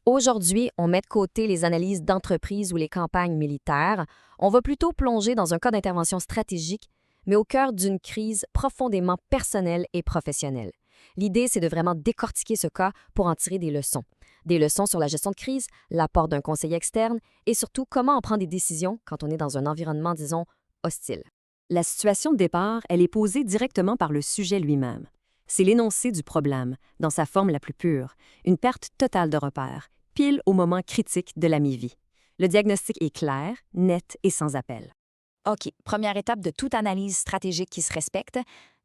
Aujourd'hui, on met de côté les analyses d'entreprise ou les campagnes militaires. On va plutôt plonger dans un cas d'intervention stratégique, mais au cœur d'une crise profondément personnelle et professionnelle. L'idée, c'est de vraiment décortiquer ce cas pour en tirer des leçons. Des leçons sur la gestion de crise, l'apport d'un conseiller externe et surtout comment on prend des décisions quand on est dans un environnement, disons, hostile. La situation de départ, elle est posée directement par le sujet lui-même. C'est l'énoncé du problème, dans sa forme la plus pure, une perte totale de repères, pile au moment critique de la mi-vie. Le diagnostic est clair, net et sans appel. OK, première étape de toute analyse stratégique qui se respecte,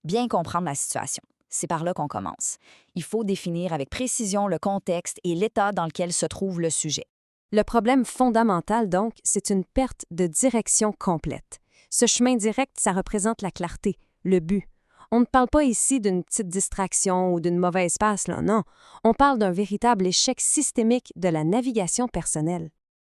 bien comprendre la situation. C'est par là qu'on commence. Il faut définir avec précision le contexte et l'état dans lequel se trouve le sujet. Le problème fondamental, donc, c'est une perte de direction complète. Ce chemin direct, ça représente la clarté, le but. On ne parle pas ici d'une petite distraction ou d'une mauvaise passe, là, non. On parle d'un véritable échec systémique de la navigation personnelle.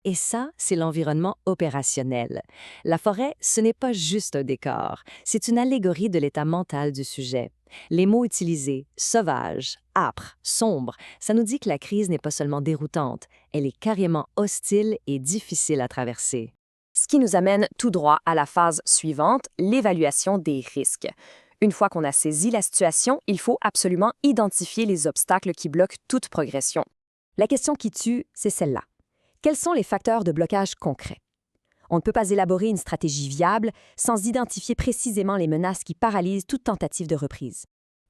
Et ça, c'est l'environnement opérationnel. La forêt, ce n'est pas juste un décor, c'est une allégorie de l'état mental du sujet. Les mots utilisés, sauvage, âpre, sombre, ça nous dit que la crise n'est pas seulement déroutante, elle est carrément hostile et difficile à traverser. Ce qui nous amène tout droit à la phase suivante, l'évaluation des risques. Une fois qu'on a saisi la situation, il faut absolument identifier les obstacles qui bloquent toute progression. La question qui tue, c'est celle-là. Quels sont les facteurs de blocage concrets? On ne peut pas élaborer une stratégie viable sans identifier précisément les menaces qui paralysent toute tentative de reprise.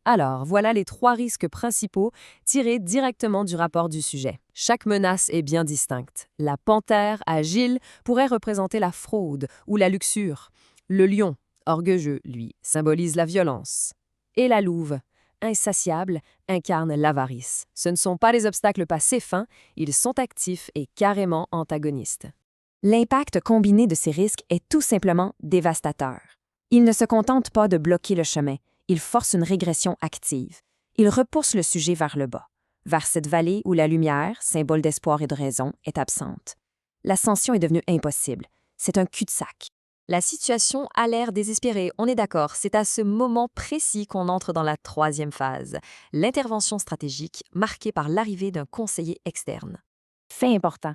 Alors, voilà les 3 risques principaux tirés directement du rapport du sujet. Chaque menace est bien distincte. La panthère, agile, pourrait représenter la fraude ou la luxure. Le lion, orgueilleux, lui, symbolise la violence. Et la louve, insatiable, incarne l'avarice. Ce ne sont pas des obstacles passifs, ils sont actifs et carrément antagonistes. L'impact combiné de ces risques est tout simplement dévastateur. Il ne se contente pas de bloquer le chemin, il force une régression active. Il repousse le sujet vers le bas, vers cette vallée où la lumière, symbole d'espoir et de raison, est absente. L'ascension est devenue impossible. C'est un cul-de-sac. La situation a l'air désespérée, on est d'accord. C'est à ce moment précis qu'on entre dans la 3e phase, l'intervention stratégique marquée par l'arrivée d'un conseiller externe. Fait important,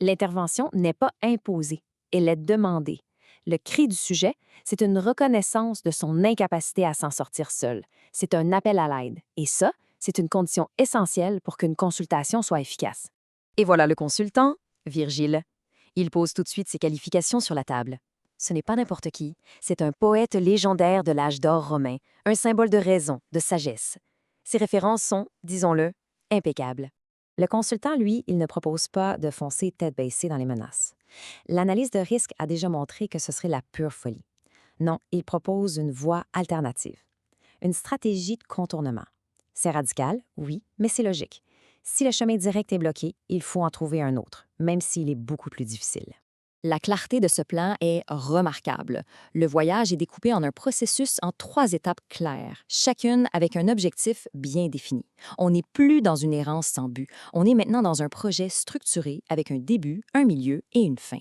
l'intervention n'est pas imposée, elle est demandée. Le cri du sujet, c'est une reconnaissance de son incapacité à s'en sortir seul. C'est un appel à l'aide. Et ça, c'est une condition essentielle pour qu'une consultation soit efficace. Et voilà le consultant, Virgile. Il pose tout de suite ses qualifications sur la table. Ce n'est pas n'importe qui, c'est un poète légendaire de l'âge d'or romain, un symbole de raison, de sagesse. Ses références sont, disons-le, impeccables. Le consultant, lui, il ne propose pas de foncer tête baissée dans les menaces. L'analyse de risque a déjà montré que ce serait la pure folie. Non, il propose une voie alternative. Une stratégie de contournement. C'est radical, oui, mais c'est logique. Si le chemin direct est bloqué, il faut en trouver un autre, même s'il est beaucoup plus difficile. La clarté de ce plan est remarquable. Le voyage est découpé en un processus en 3 étapes claires, chacune avec un objectif bien défini. On n'est plus dans une errance sans but. On est maintenant dans un projet structuré avec un début, un milieu et une fin.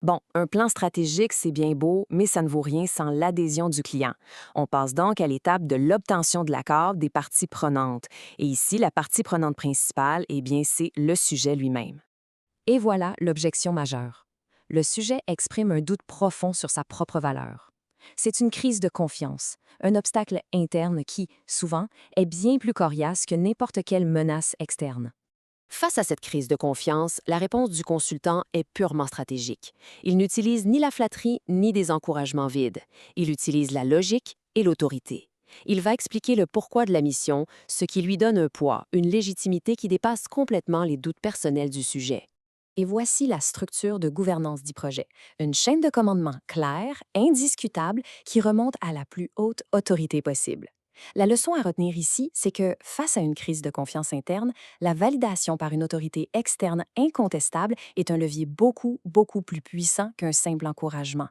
Bon, un plan stratégique, c'est bien beau, mais ça ne vaut rien sans l'adhésion du client. On passe donc à l'étape de l'obtention de l'accord des parties prenantes. Et ici, la partie prenante principale, eh bien, c'est le sujet lui-même. Et voilà l'objection majeure. Le sujet exprime un doute profond sur sa propre valeur. C'est une crise de confiance, un obstacle interne qui, souvent, est bien plus coriace que n'importe quelle menace externe. Face à cette crise de confiance, la réponse du consultant est purement stratégique. Il n'utilise ni la flatterie ni des encouragements vides. Il utilise la logique et l'autorité. Il va expliquer le pourquoi de la mission, ce qui lui donne un poids, une légitimité qui dépasse complètement les doutes personnels du sujet. Et voici la structure de gouvernance du projet. Une chaîne de commandement claire, indiscutable, qui remonte à la plus haute autorité possible. La leçon à retenir ici, c'est que, face à une crise de confiance interne, la validation par une autorité externe incontestable est un levier beaucoup plus puissant qu'un simple encouragement.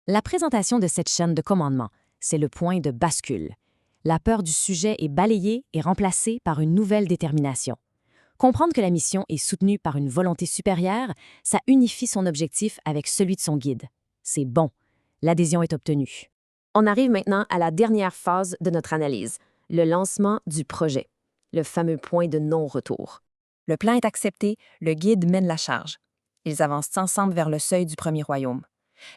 La présentation de cette chaîne de commandement, c'est le point de bascule. La peur du sujet est balayée et remplacée par une nouvelle détermination. Comprendre que la mission est soutenue par une volonté supérieure, ça unifie son objectif avec celui de son guide. C'est bon. L'adhésion est obtenue. On arrive maintenant à la dernière phase de notre analyse, le lancement du projet, le fameux point de non-retour. Le plan est accepté, le guide mène la charge. Ils avancent ensemble vers le seuil du premier royaume.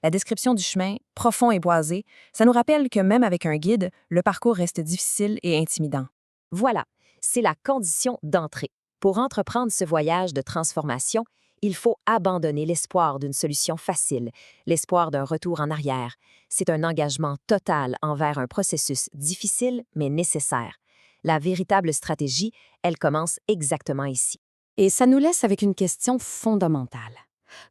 La description du chemin, profond et boisé, ça nous rappelle que même avec un guide, le parcours reste difficile et intimidant. Voilà, c'est la condition d'entrée. Pour entreprendre ce voyage de transformation, il faut abandonner l'espoir d'une solution facile, l'espoir d'un retour en arrière. C'est un engagement total envers un processus difficile mais nécessaire. La véritable stratégie, elle commence exactement ici. Et ça nous laisse avec une question fondamentale.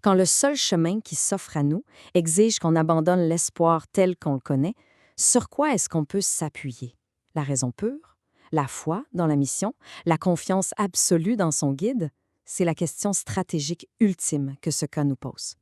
Quand le seul chemin qui s'offre à nous exige qu'on abandonne l'espoir tel qu'on le connaît, sur quoi est-ce qu'on peut s'appuyer? La raison pure? La foi dans la mission? La confiance absolue dans son guide? C'est la question stratégique ultime que ce cas nous pose.